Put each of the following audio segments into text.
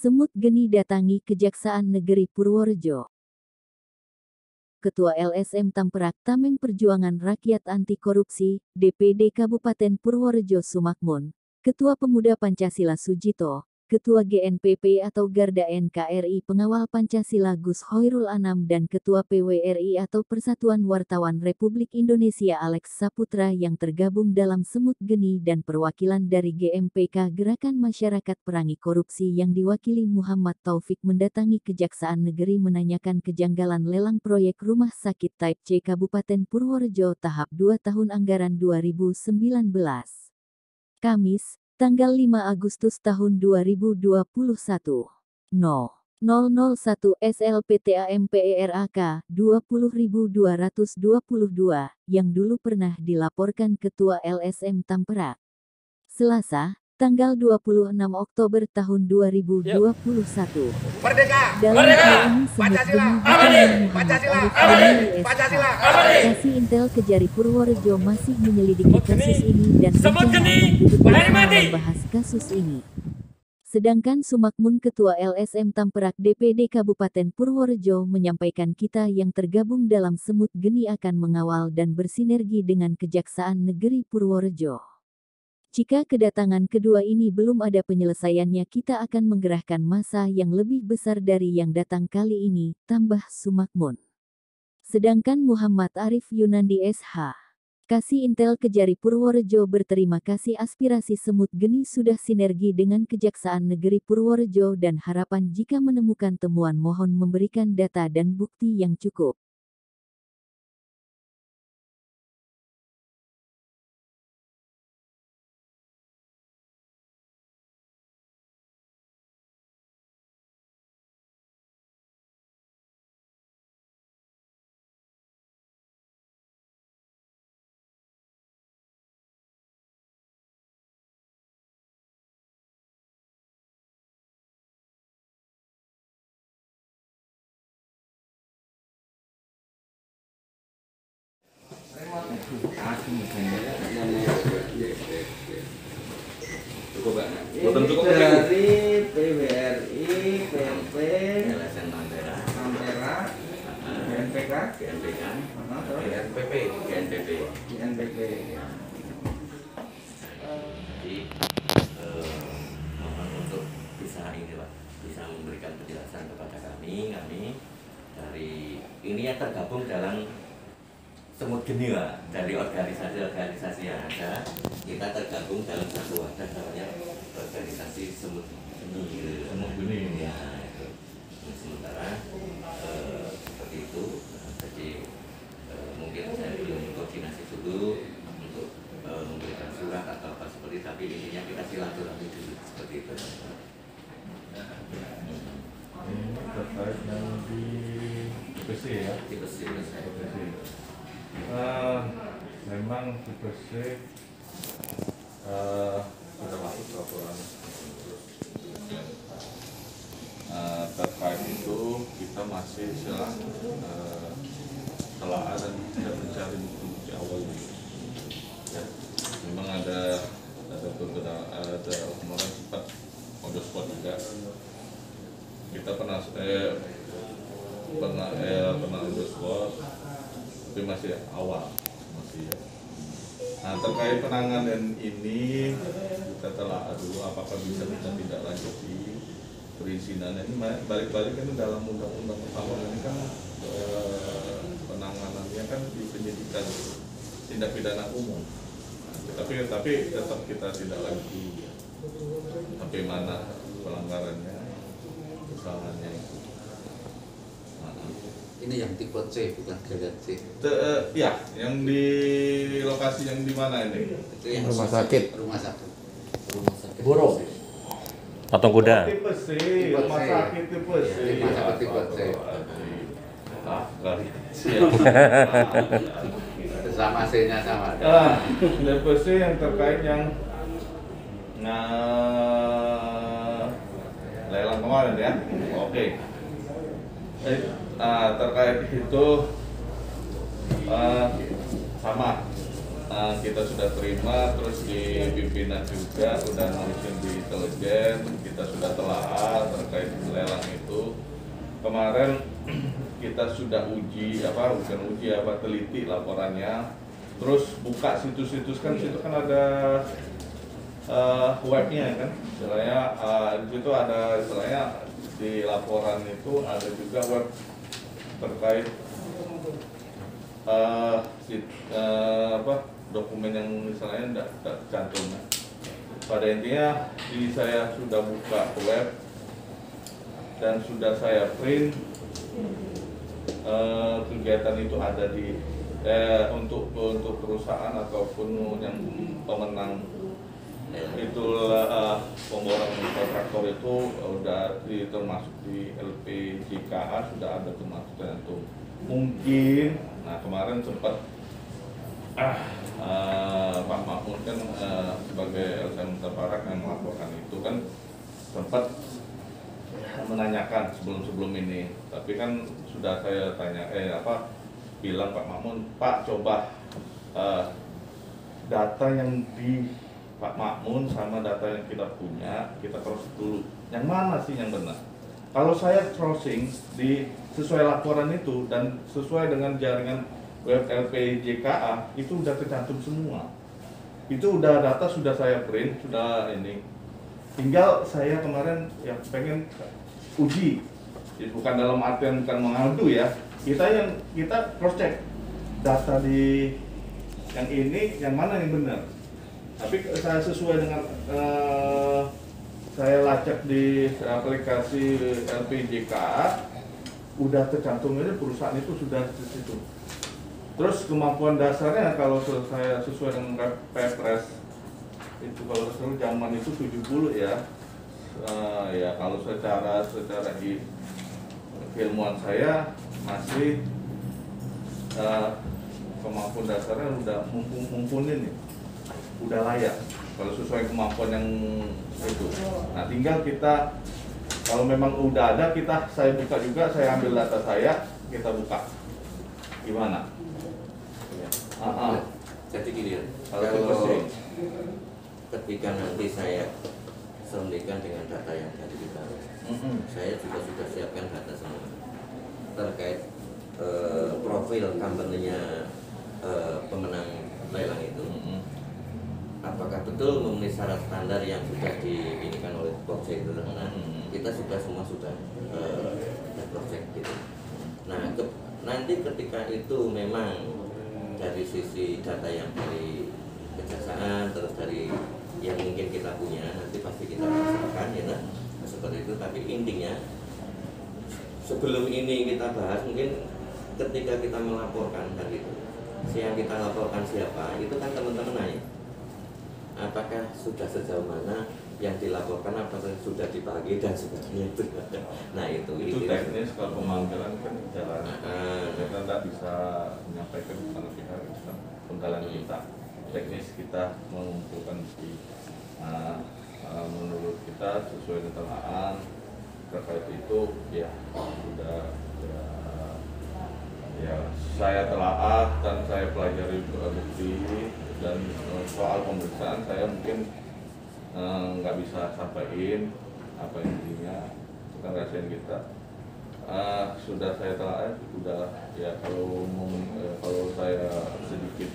Semut Geni datangi Kejaksaan Negeri Purworejo. Ketua LSM Tamperak Tameng Perjuangan Rakyat Anti Korupsi, DPD Kabupaten Purworejo Sumakmun, Ketua Pemuda Pancasila Sujito, Ketua GNPP atau Garda NKRI Pengawal Pancasila Gus Hoirul Anam dan Ketua PWRI atau Persatuan Wartawan Republik Indonesia Alex Saputra yang tergabung dalam Semut Geni dan perwakilan dari GMPK Gerakan Masyarakat Perangi Korupsi yang diwakili Muhammad Taufik mendatangi Kejaksaan Negeri menanyakan kejanggalan lelang proyek Rumah Sakit Type C Kabupaten Purworejo tahap 2 tahun anggaran 2019. Kamis, tanggal 5 Agustus tahun 2021. No. 001 SLPTAMPERAK 20.222 yang dulu pernah dilaporkan Ketua LSM Tamperak. Selasa, tanggal 26 Oktober tahun 2021. Merdeka! Dalam hal ini Semut Geni Pancasila! Kasih Intel Kejari Purworejo masih menyelidiki kasus ini dan rencana akan duduk bersama membahas kasus ini. Sedangkan Sumakmun Ketua LSM Tamperak DPD Kabupaten Purworejo menyampaikan kita yang tergabung dalam Semut Geni akan mengawal dan bersinergi dengan Kejaksaan Negeri Purworejo. Jika kedatangan kedua ini belum ada penyelesaiannya, kita akan menggerahkan massa yang lebih besar dari yang datang kali ini, tambah Sumakmun. Sedangkan Muhammad Arif Yunandi SH. Kasih Intel Kejari Purworejo berterima kasih aspirasi Semut Geni sudah sinergi dengan Kejaksaan Negeri Purworejo dan harapan jika menemukan temuan mohon memberikan data dan bukti yang cukup. Dari PWRI, PP, LSM Tamperak, GNPK, GNPP. Jadi mohon untuk bisa ini Pak, bisa memberikan penjelasan kepada kami dari ini yang tergabung dalam Semut Geni Pak, dari organisasi-organisasi yang ada, kita tergabung dalam satu wadah namanya organisasi Semut Geni. Semut Geni ya, itu. Sementara seperti itu, jadi mungkin saya belum koordinasi dulu untuk memberikan surat atau apa seperti, tapi intinya kita silaturahmi dulu seperti itu. Terkait yang di TPC ya? TPC. Memang TPC sudah masuk laporan. Terkait itu kita masih telah ada dan mencari bukti awalnya. Ya, memang ada beberapa kemarin sempat on the spot juga. Kita pernah on the spot, tapi masih awal, ya. Nah, terkait penanganan ini kita telah dulu apakah bisa kita tidak lanjuti perizinannya. Ini balik-balik kan dalam undang-undang utama ini kan penanganannya kan di penyidikan tindak pidana umum. Tapi tetap kita tidak lanjuti. Tapi mana pelanggarannya, kesalahannya itu. Ini yang tipe C, bukan grade C. Ya, yang di lokasi yang di mana ini? Itu yang Rumah sakit. Rumah sakit. Burung. Patung kuda. Tipe C, Tipe rumah C. sakit tipe C. Rumah sakit tipe C. Sama C-nya sama. Tipe C yang terkait yang lelang kemarin ya. Oke. Terkait itu sama kita sudah terima, terus di pimpinan juga udah nulisin di intelijen, kita sudah telaah terkait lelang itu. Kemarin kita sudah teliti laporannya, terus buka situs-situs kan, situ kan ada webnya kan, istilahnya di situ ada istilahnya di laporan itu ada juga web terkait dokumen yang misalnya tidak cantum. Pada intinya saya sudah buka web dan sudah saya print kegiatan itu ada di untuk perusahaan ataupun yang pemenang itu pemboran kontraktor itu udah termasuk di LPJKA, sudah ada termasuk tercantum. Mungkin, kemarin sempat Pak Mahmud kan sebagai LSM Tamparak yang melaporkan itu kan sempat menanyakan sebelum ini, tapi kan sudah saya tanya bilang Pak Mahmud, Pak coba data yang di Pak Makmun sama data yang kita punya, kita cross dulu. Yang mana sih yang benar? Kalau saya crossing sesuai laporan itu dan sesuai dengan jaringan web LPJKA, itu udah tercantum semua. Itu udah data sudah saya print, sudah ini. Tinggal saya kemarin yang pengen uji, bukan dalam artian bukan mengadu ya. Kita cross check data di yang ini, yang mana yang benar. Tapi saya sesuai dengan saya lacak di aplikasi LPJKA, udah tercantum ini perusahaan itu sudah di situ. Terus kemampuan dasarnya kalau saya sesuai dengan Perpres itu kalau seluruh zaman itu 70 ya. Ya kalau secara keilmuan saya masih kemampuan dasarnya udah mumpuni nih. Udah layak kalau sesuai kemampuan yang itu. Nah tinggal kita kalau memang udah ada saya buka juga, saya ambil data saya, kita buka gimana? Jadi gini ya, kalau ketika nanti saya sondekan dengan data yang dari kita, saya juga sudah siapkan data semua terkait profil company-nya pemenang lelang itu. Apakah betul memenuhi syarat standar yang sudah diinikan oleh blockchain itu? Nah, kita semua sudah project gitu. Nah, nanti ketika itu memang dari sisi data yang dari kejaksaan, terus dari yang mungkin kita punya, nanti pasti kita rasakan ya, seperti itu. Tapi intinya sebelum ini kita bahas, mungkin ketika kita melaporkan kan gitu, yang kita laporkan siapa, itu kan teman-teman nanya apakah sudah sejauh mana yang dilaporkan, apakah sudah dibagi dan sebagainya itu. Nah itu teknis, kalau pemanggilan kan jalan kita tidak bisa menyampaikan kepada pihak penggalan kita. Teknis kita mengumpulkan bukti. Menurut kita sesuai keterangan terkait itu ya sudah ya saya telaah dan saya pelajari bukti. Dan soal pemeriksaan saya mungkin nggak bisa sampaikan apa intinya, bukan rahasia kita. Sudah saya telah sudah ya kalau saya sedikit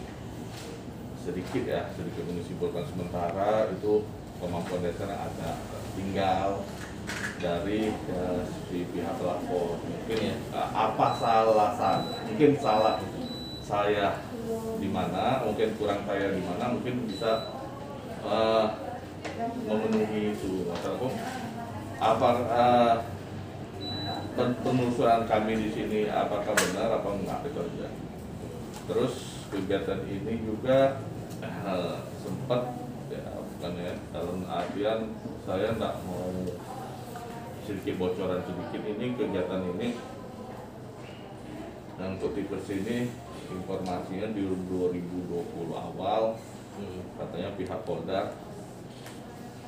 menyimpulkan sementara itu kemampuan dasarnya ada, tinggal dari si pihak pelapor mungkin ya mungkin salah saya di mana, mungkin kurang saya di mana, mungkin bisa memenuhi itu. Masalahku penelusuran kami di sini apakah benar apa enggak itu aja. Terus kegiatan ini juga sempat ya bukan ya dalam artian saya enggak mau sedikit bocoran sedikit, ini kegiatan ini dan untuk tipe ini informasinya di 2020 awal katanya pihak Polda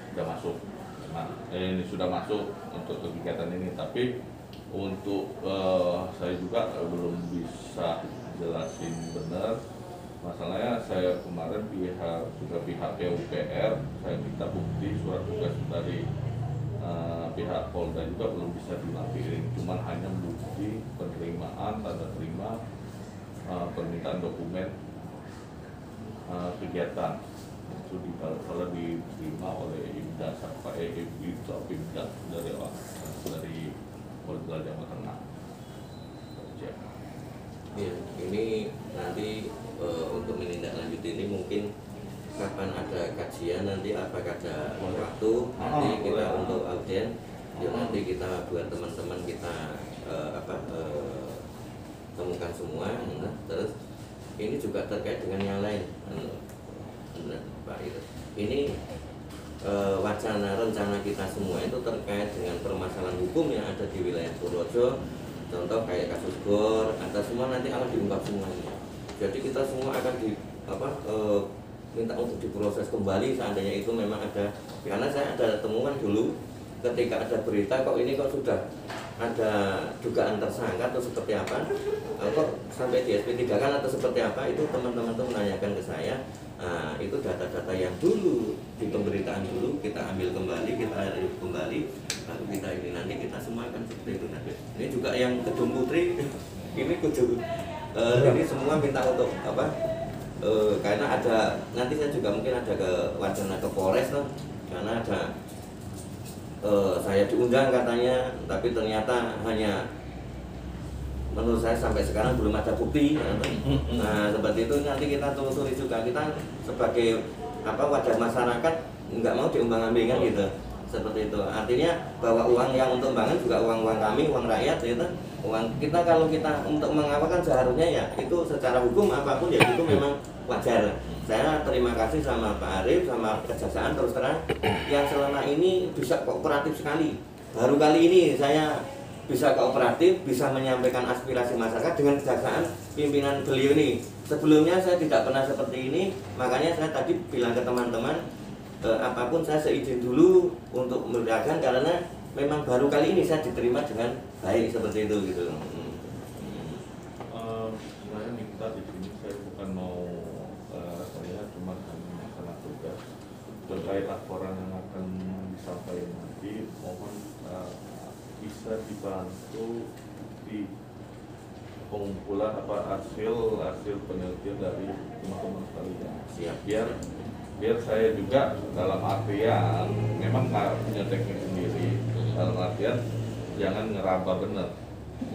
sudah masuk. Nah, ini sudah masuk untuk kegiatan ini, tapi untuk saya juga belum bisa jelasin benar Masalahnya saya kemarin pihak PUPR saya minta bukti surat tugas dari pihak Polda juga belum bisa dilampirin, cuman hanya bukti penerimaan, tanda terima, permintaan dokumen kegiatan itu kalau diterima oleh Ibda dari Polda Jawa Tengah. Ya, ini nanti untuk menindaklanjuti ini mungkin kapan ada kajian nanti, apakah ada waktu nanti kita untuk audien, ya nanti kita buat teman-teman kita temukan semua. Terus ini juga terkait dengan yang lain, Pak itu. Ini rencana kita semua itu terkait dengan permasalahan hukum yang ada di wilayah Purworejo. Contoh kayak kasus GOR, ada semua nanti akan diungkap semuanya. Jadi kita semua akan minta untuk diproses kembali seandainya itu memang ada. Karena saya ada temuan dulu ketika ada berita kok ini kok sudah ada dugaan tersangka atau seperti apa, kok sampai di SP3 kan atau seperti apa, itu teman-teman tuh menanyakan ke saya. Itu data-data yang dulu di pemberitaan dulu kita ambil kembali, kita arif kembali, lalu kita ini nanti kita semua akan seperti itu nanti. Ini juga yang Kedung Putri ini ini semua minta untuk apa? Karena ada nanti saya juga mungkin ada ke wacana ke Polres tuh, karena ada saya diundang katanya, tapi ternyata hanya menurut saya sampai sekarang belum ada bukti. Nah seperti itu nanti kita telusuri juga, kita sebagai wadah masyarakat nggak mau diumbang-ambingkan gitu, seperti itu. Artinya bahwa uang yang untuk umbangan juga uang kami, uang rakyat gitu. Uang kita kalau kita untuk mengapa kan seharusnya ya itu secara hukum apapun ya itu memang wajar. Saya terima kasih sama Pak Arif sama Kejaksaan terus terang yang selama ini bisa kooperatif sekali. Baru kali ini saya bisa kooperatif, bisa menyampaikan aspirasi masyarakat dengan Kejaksaan pimpinan beliau ini. Sebelumnya saya tidak pernah seperti ini, makanya saya tadi bilang ke teman-teman apapun saya seizin dulu untuk mengerjakan karena memang baru kali ini saya diterima dengan baik seperti itu gitu. Saya minta di sini saya bukan mau saya cuma hanya masalah tugas terkait laporan yang akan disampaikan nanti, mohon bisa dibantu di pengumpulan hasil penelitian dari teman-teman sekalian. Siap. Biar saya juga dalam artian memang nggak punya teknik sendiri, dalam artian jangan ngeraba bener,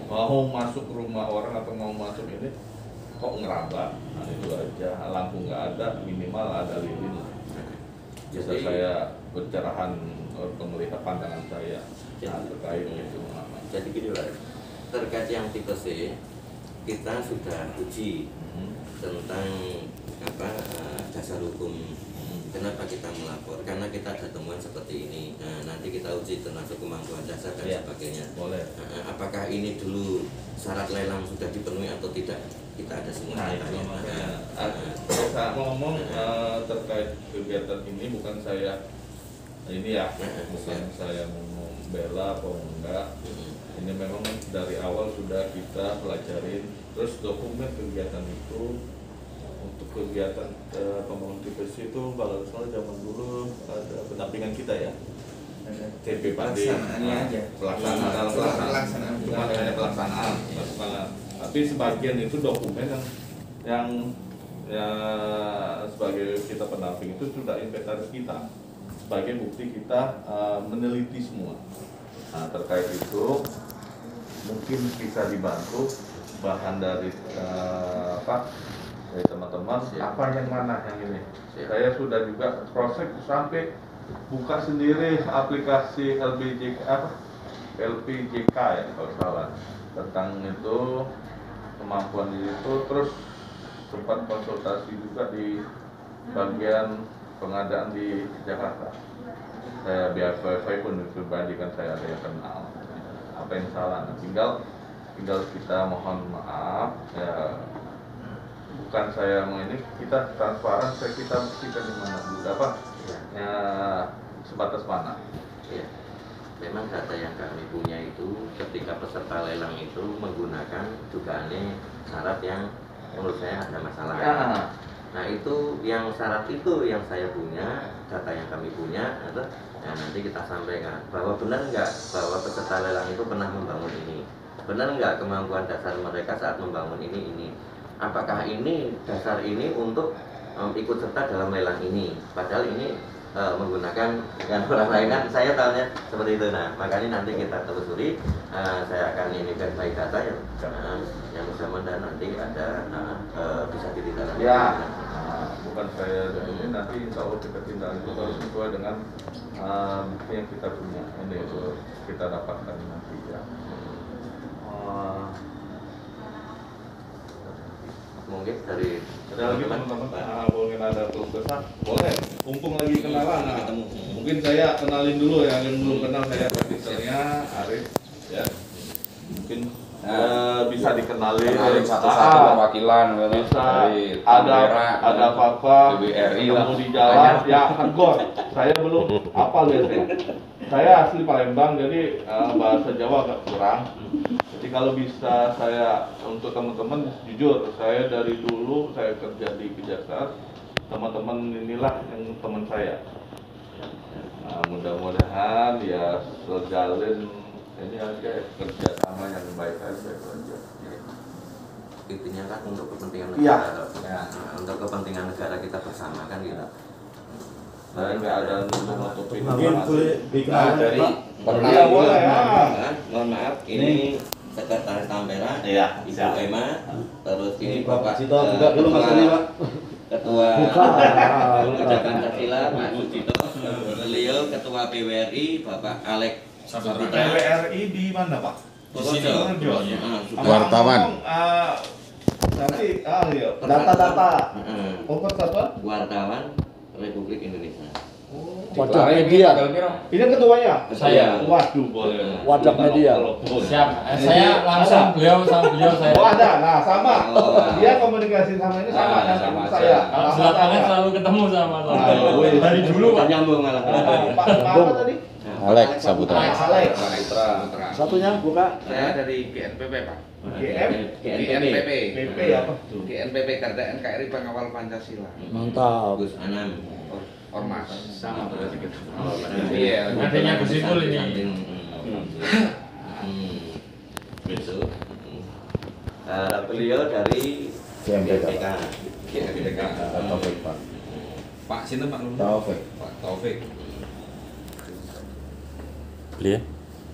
mau masuk rumah orang atau mau masuk ini kok ngeraba, nah itu aja. Lampu nggak ada, minimal ada lilin, bisa saya pencerahan melihat pandangan saya terkait itu. Jadi gini lah, terkait yang tipe C kita sudah uji tentang dasar hukum kenapa kita melapor, karena kita ada temuan seperti ini. Nah, nanti kita uji termasuk kemampuan dasar dan sebagainya. Boleh. Apakah ini dulu syarat lelang sudah dipenuhi atau tidak, kita ada semua datanya. Saya mau ngomong terkait kegiatan ini bukan saya bukan saya mau membela atau enggak. Ini memang dari awal sudah kita pelajarin, terus dokumen kegiatan itu. Untuk kegiatan pembangunan TPC itu kalau salah zaman dulu ada pendampingan kita ya, TP Padi, pelaksanaan, cuma hanya pelaksanaan. Tapi sebagian itu dokumen yang sebagai kita pendamping itu sudah inventaris kita, sebagai bukti kita meneliti semua. Nah, terkait itu mungkin bisa dibantu bahan dari dari teman-teman, apa yang mana yang ini. Saya sudah juga proses sampai buka sendiri aplikasi LPJK ya kalau salah, tentang itu kemampuan itu. Terus sempat konsultasi juga di bagian pengadaan di Jakarta. Saya biar wifi pun pribadi kan saya ada yang kenal. Apa yang salah? Nah, tinggal kita mohon maaf ya. Bukan saya mau ini, kita transparan, kita buktikan di mana dulu ya, sebatas mana. Ya, memang data yang kami punya itu ketika peserta lelang itu menggunakan dugaannya syarat yang menurut saya ada masalah. Nah itu yang syarat itu yang saya punya, data yang kami punya, nah nanti kita sampaikan bahwa benar nggak bahwa peserta lelang itu pernah membangun ini, benar nggak kemampuan dasar mereka saat membangun ini, apakah ini dasar ini untuk ikut serta dalam lelang ini, padahal ini menggunakan dengan orang lain kan, saya tahunya seperti itu. Nah makanya nanti kita telusuri, saya akan ini verify data yang mudah-mudahan nanti ada bisa ditindaklanjuti. Ya, bukan saya dan ini nanti insya Allah kita tindak itu harus sesuai dengan bukti yang kita punya. Ini itu kita dapatkan nanti ya. Mungkin dari Ada lagi teman-teman, mungkin ada keluh kesah, boleh. Mumpung lagi kenalan, mungkin saya kenalin dulu ya, yang belum kenal saya produsernya Arif, ya. Mungkin bisa dikenalin. Kenalin satu-satu perwakilan bisa dari ada apa-apa BRI ketemu di jalan, ya hardcore. Saya belum hafal ya. Saya asli Palembang, jadi bahasa Jawa agak kurang. Jadi kalau bisa saya untuk teman-teman jujur, saya dari dulu saya kerja di Kejaksaan, teman-teman inilah yang teman saya. Nah, mudah-mudahan ya sejalin ini aja kerjasama yang baik aja. intinya kan untuk kepentingan Iya. negara, untuk kepentingan negara kita bersama kan gitu. Saya nggak ada nutupin. Mungkin boleh dikenalkan dari Pak. Iya boleh ya. Mohon maaf, ini Sekretaris Tampera, Iya, Ibu Emma, terus ini Bapak Cito juga dulu Mas Doni, Pak. Ketua Pemuda Pancasila Pak Sujito, beliau Ketua PWRI Bapak Alex Saputra. PWRI di mana Pak? Purworejo. Wartawan. Nanti iya. Data-data. Pokok apa? Wartawan Republik Indonesia. Wadah media. Ini ketuanya? Saya. Waduh, boleh. Wadah media. Siap. Saya langsung beliau saya. Oh ada, nah sama. Oh. Dia komunikasi sama ini sama yang sama saya. Kalau belakangan selalu ketemu sama wih. dari dulu Pak. Nyambung malah. Pak apa tadi? Alex Saputra. Alex. Satunya buka. Saya dari GNPP Pak. GM. GNPP. PP apa tuh? GNPP Garda NKRI Pengawal Pancasila. Mantap. Gus Anam. Ormas sama berarti kita. Iya. Adanya Gus Ipul ini. Besok. Beliau dari GMPK. GMPK. Taufik Pak. Pak sinten Pak Lurah? Taufik. Pak Taufik. Beliau.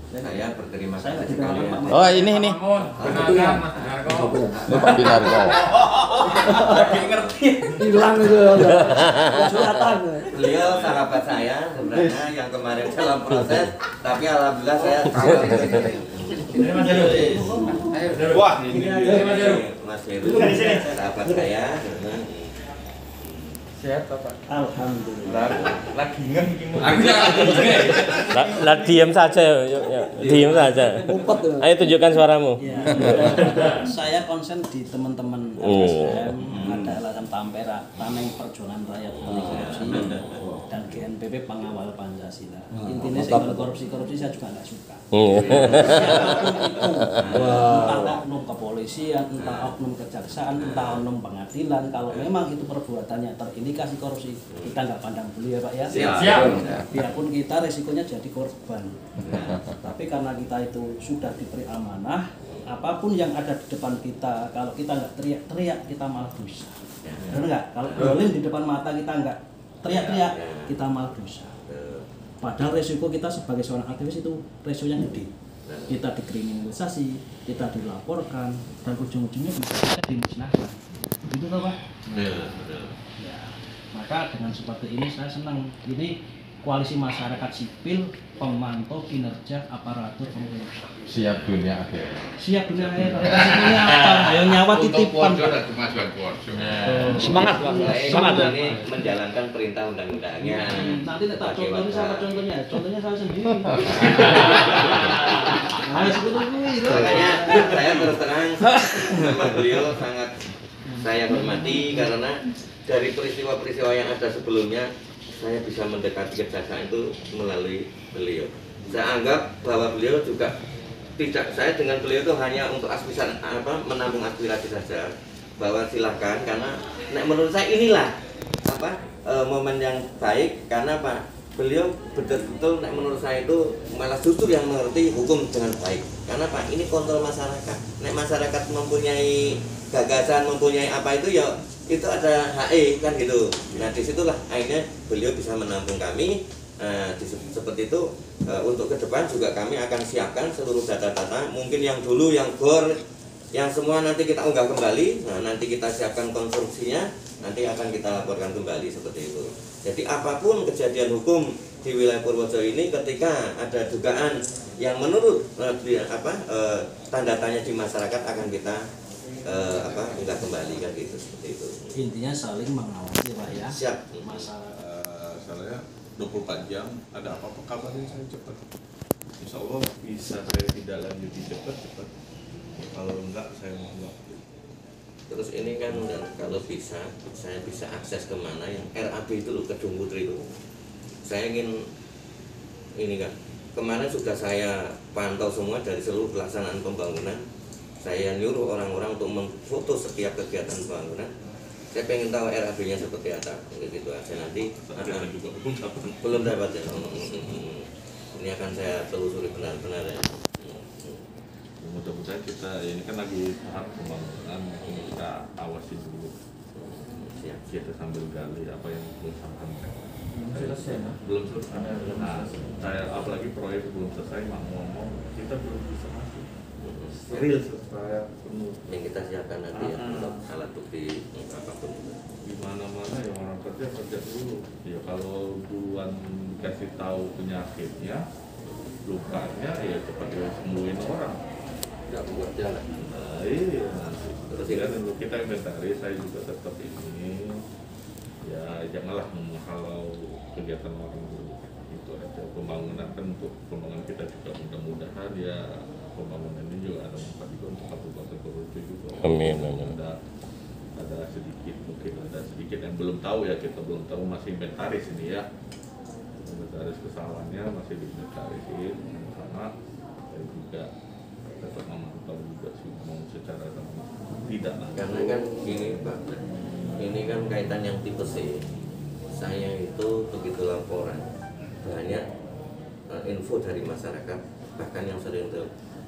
Saya berterima kasih sekali. Oh ini. Kenalkan Mas Darko. Pak Binarko. Hilang itu. Suratan. Beliau sahabat saya sebenarnya yang kemarin dalam proses, tapi alhamdulillah saya Ini Mas Heru. Wah, Mas Heru, sahabat saya. Sehat Bapak. Alhamdulillah. lagi ngeng Lah diam saja, yuk. Diam saja. Umpet tuh. Ayo tunjukkan suaramu. Ya, saya konsen di teman-teman LSM, ada LSM Tampera, Tameng Perjuangan Rakyat Anti Korupsi, dan GNPP Pengawal Pancasila. Intinya soal korupsi saya juga nggak suka. Entah oknum kepolisian, entah oknum kejaksaan, entah oknum pengadilan. Kalau memang itu perbuatannya terindikasi korupsi, kita nggak pandang bulu ya Pak ya. Siap. Biarpun kita resikonya jadi korban. Tapi karena kita itu sudah diberi amanah, apapun yang ada di depan kita, kalau kita nggak teriak-teriak, kita malah dosa. Benar nggak? Kalau dolin di depan mata kita nggak teriak-teriak, kita malah dosa. Padahal resiko kita sebagai seorang aktivis itu resikonya gede. Kita dikriminalisasi, kita dilaporkan, dan ujung-ujungnya bisa kita dimusnahkan. Begitu toh Pak? Ya. Maka dengan seperti ini saya senang. Ini koalisi masyarakat sipil pemantau kinerja aparatur pemerintah. Siap dunia akhir. Siap dunia akhir. Resikonya apa? Ayo nyawa titipan. kemajuan Porsche. Semangat Pak. Semangat. Ini menjalankan perintah undang-undangnya. Nanti tak contohnya sama contohnya. Contohnya saya sendiri. Nah, seperti itu. Makanya saya terus terang sama beliau sangat saya hormati karena dari peristiwa-peristiwa yang ada sebelumnya saya bisa mendekati kejaksaan itu melalui beliau. Saya anggap bahwa beliau juga tidak, saya dengan beliau itu hanya untuk menampung aspirasi saja, bahwa silahkan, karena menurut saya inilah momen yang baik, karena Pak beliau betul-betul menurut saya itu malah justru yang mengerti hukum dengan baik, karena Pak ini kontrol masyarakat. Masyarakat mempunyai gagasan, mempunyai apa itu ya itu ada HE kan gitu. Nah disitulah akhirnya beliau bisa menampung kami. Seperti itu, untuk ke depan juga kami akan siapkan seluruh data-data, mungkin yang dulu yang GOR yang semua nanti kita unggah kembali. Nah nanti kita siapkan konstruksinya, nanti akan kita laporkan kembali seperti itu. Jadi apapun kejadian hukum di wilayah Purworejo ini, ketika ada dugaan yang menurut tanda tanya di masyarakat, akan kita unggah kembali kan gitu, seperti itu. Intinya saling mengawasi Pak ya. Siap. Masyarakat. Saya 24 jam, ada apa-apa kabarin saya cepat. Insya Allah bisa saya tidak lanjuti cepat. Kalau enggak saya mau waktu. Terus ini kan kalau bisa, saya bisa akses kemana yang RAB itu loh, Kedung Putri itu. Saya ingin ini kan, kemarin sudah saya pantau semua dari seluruh pelaksanaan pembangunan. Saya nyuruh orang-orang untuk memfoto setiap kegiatan pembangunan. Saya pengen tahu RAB-nya seperti apa, gitu aja nanti. Juga Belum dapat ya. Ini akan saya telusuri benar-benar ya. Mudah-mudahan kita ini kan lagi tahap pembangunan, ini kita awasi dulu. Siap. Kita sambil gali apa yang belum sampai. Selesai, Belum selesai. Nah, saya apalagi proyek belum selesai, mau ngomong kita belum bisa masuk. Real selesai penuh. Yang kita siapkan nanti ya untuk alat bukti apapun. Di mana-mana yang orang kerja dulu. Ya kalau duluan dikasih tahu penyakitnya, lukanya ya cepat disembuhin orang. Nggak buat jalan. Nah, iya. Terus Kan dulu kita inventaris, saya juga tetap ini. Ya janganlah menghalau kegiatan orang dulu. Itu aja. Pembangunan kan untuk pembangunan kita juga mudah-mudahan ya, pembangunan ini juga ada manfaat juga untuk Kabupaten Purworejo juga. Amin. Ada sedikit, mungkin ada sedikit yang belum tahu ya, kita belum tahu, masih inventaris ini ya. Inventaris kesalahannya masih diinventarisin sama, dan juga tetap memantau juga sih, mau secara tidak lah. Karena kan gini Pak, ini kan kaitan yang tipe C. Saya itu begitu laporan banyak info dari masyarakat, bahkan yang sering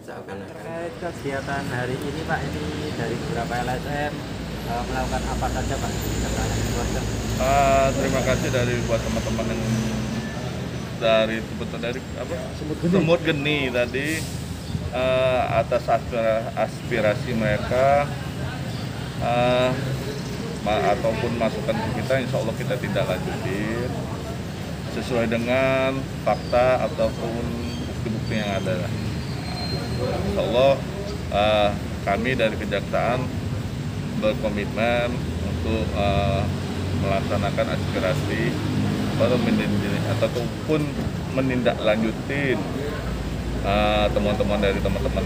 seakan-akan. Terkait kegiatan hari ini Pak, ini dari beberapa LSM melakukan apa saja Pak? Terima kasih buat teman-teman yang dari Semut Geni tadi, atas aspirasi mereka ataupun masukan kita, insya Allah kita tidak lanjutin sesuai dengan fakta ataupun bukti-bukti yang ada. Insya Allah kami dari Kejaksaan berkomitmen untuk melaksanakan aspirasi ataupun menindaklanjutin temuan-temuan dari teman-teman.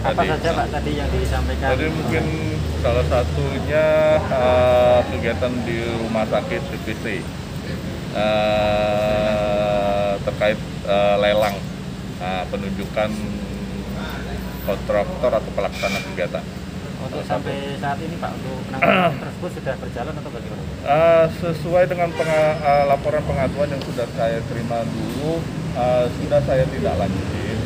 Apa saja Pak tadi yang disampaikan? Tadi mungkin salah satunya kegiatan di rumah sakit TPC terkait lelang penunjukan kontraktor atau pelaksana kegiatan. Untuk sampai saat ini Pak, untuk penanganan tersebut sudah berjalan atau bagaimana? Sesuai dengan laporan pengaduan yang sudah saya terima dulu, sudah saya tidak lanjutin.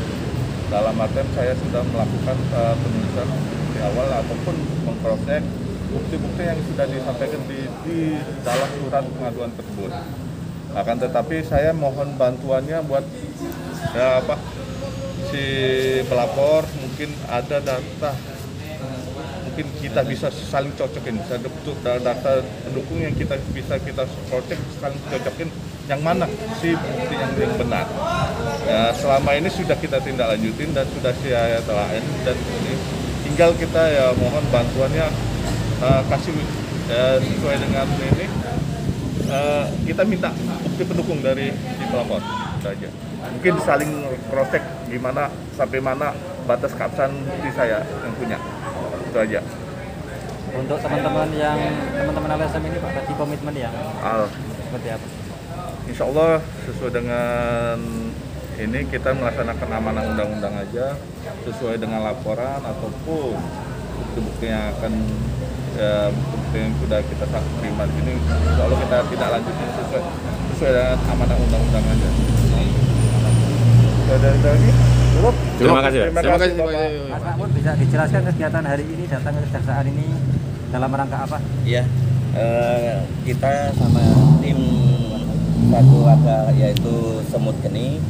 Dalam artian saya sudah melakukan penulisan di awal ataupun mengproses bukti-bukti yang sudah disampaikan di dalam surat pengaduan tersebut. Akan tetapi saya mohon bantuannya buat si pelapor, mungkin ada data, mungkin kita bisa saling cocokin, data pendukung yang kita bisa cross-check, saling cocokin yang mana sih bukti yang benar. Ya, selama ini sudah kita tindak lanjutin dan sudah saya telaah, dan ini tinggal kita ya mohon bantuannya, kasih sesuai dengan ini, kita minta bukti pendukung dari si pelapor saja. Mungkin saling cross-check gimana sampai mana batas keabsahan bukti saya yang punya. Itu aja. Untuk teman-teman LSM ini Pak, tadi komitmen yang seperti apa? Insya Allah sesuai dengan ini kita melaksanakan amanah undang-undang aja, sesuai dengan laporan ataupun bukti-bukti yang akan ya bukti yang sudah kita terima di sini, insya Allah kita tidak lanjutin sesuai dengan amanah undang-undangannya. Dari tadi cukup. Terima kasih. Terima Terima kasih, kasih. Bapak. Mas Makmun, bisa dijelaskan kegiatan hari ini datang ke kejaksaan ini dalam rangka apa? Iya, kita sama tim satu wadah yaitu Semut Geni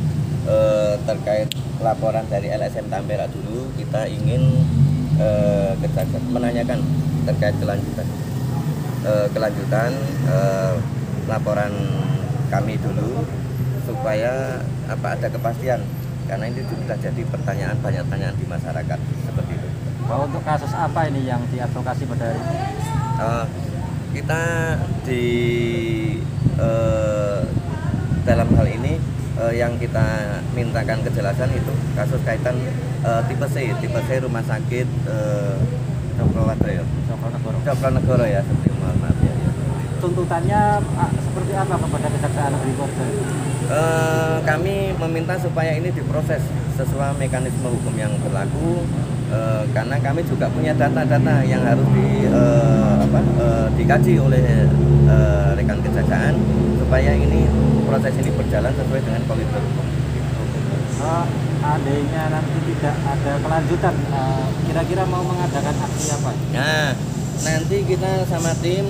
terkait laporan dari LSM Tampera dulu, kita ingin menanyakan terkait kelanjutan laporan kami dulu supaya ada kepastian, karena ini sudah jadi banyak pertanyaan di masyarakat seperti itu. Untuk kasus apa ini yang diadvokasi pada hari ini? Kita di dalam hal ini yang kita mintakan kejelasan itu kasus kaitan tipe C rumah sakit Cokronegoro ya, seperti mohon maaf ya. Tuntutannya seperti apa kepada Kejaksaan Negeri Purworejo? Kami meminta supaya ini diproses sesuai mekanisme hukum yang berlaku, karena kami juga punya data-data yang harus dikaji oleh rekan kejaksaan supaya ini proses ini berjalan sesuai dengan koridor hukum. Andainya nanti tidak ada kelanjutan, kira-kira mau mengadakan aksi apa? Nah, nanti kita sama tim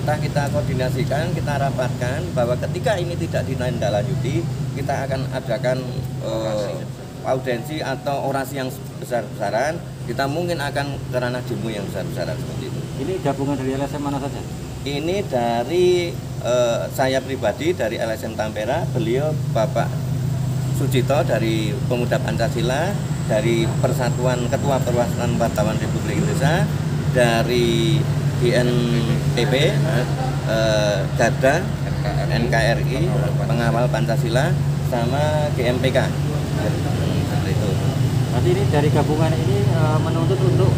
kita koordinasikan, kita rapatkan bahwa ketika ini tidak ditindaklanjuti, kita akan adakan audiensi atau orasi yang besar-besaran. Kita mungkin akan ke ranah demo yang besar-besaran seperti itu. Ini gabungan dari LSM mana saja? Ini dari saya pribadi dari LSM Tampera, beliau Bapak Sucito dari Pemuda Pancasila, dari Persatuan Ketua Perwakilan Wartawan Republik Indonesia, dari GNPP, Garda, NKRI, Pengawal Pancasila, sama GMPK. Seperti itu. Berarti ini dari gabungan ini menuntut untuk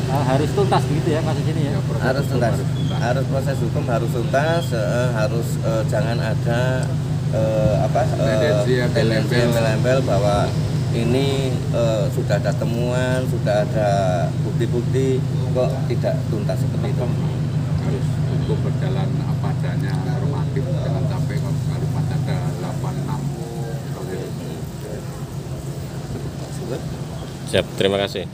harus tuntas begitu ya kasus ini ya? Harus tuntas. Harus proses hukum harus tuntas, harus jangan ada tendensi embel-embel bahwa ini sudah ada temuan, sudah ada bukti-bukti, kok tidak tuntas seperti itu. Harus hukum berjalan apa adanya, normatif, jangan sampai kalimat ada 86. Siap, terima kasih.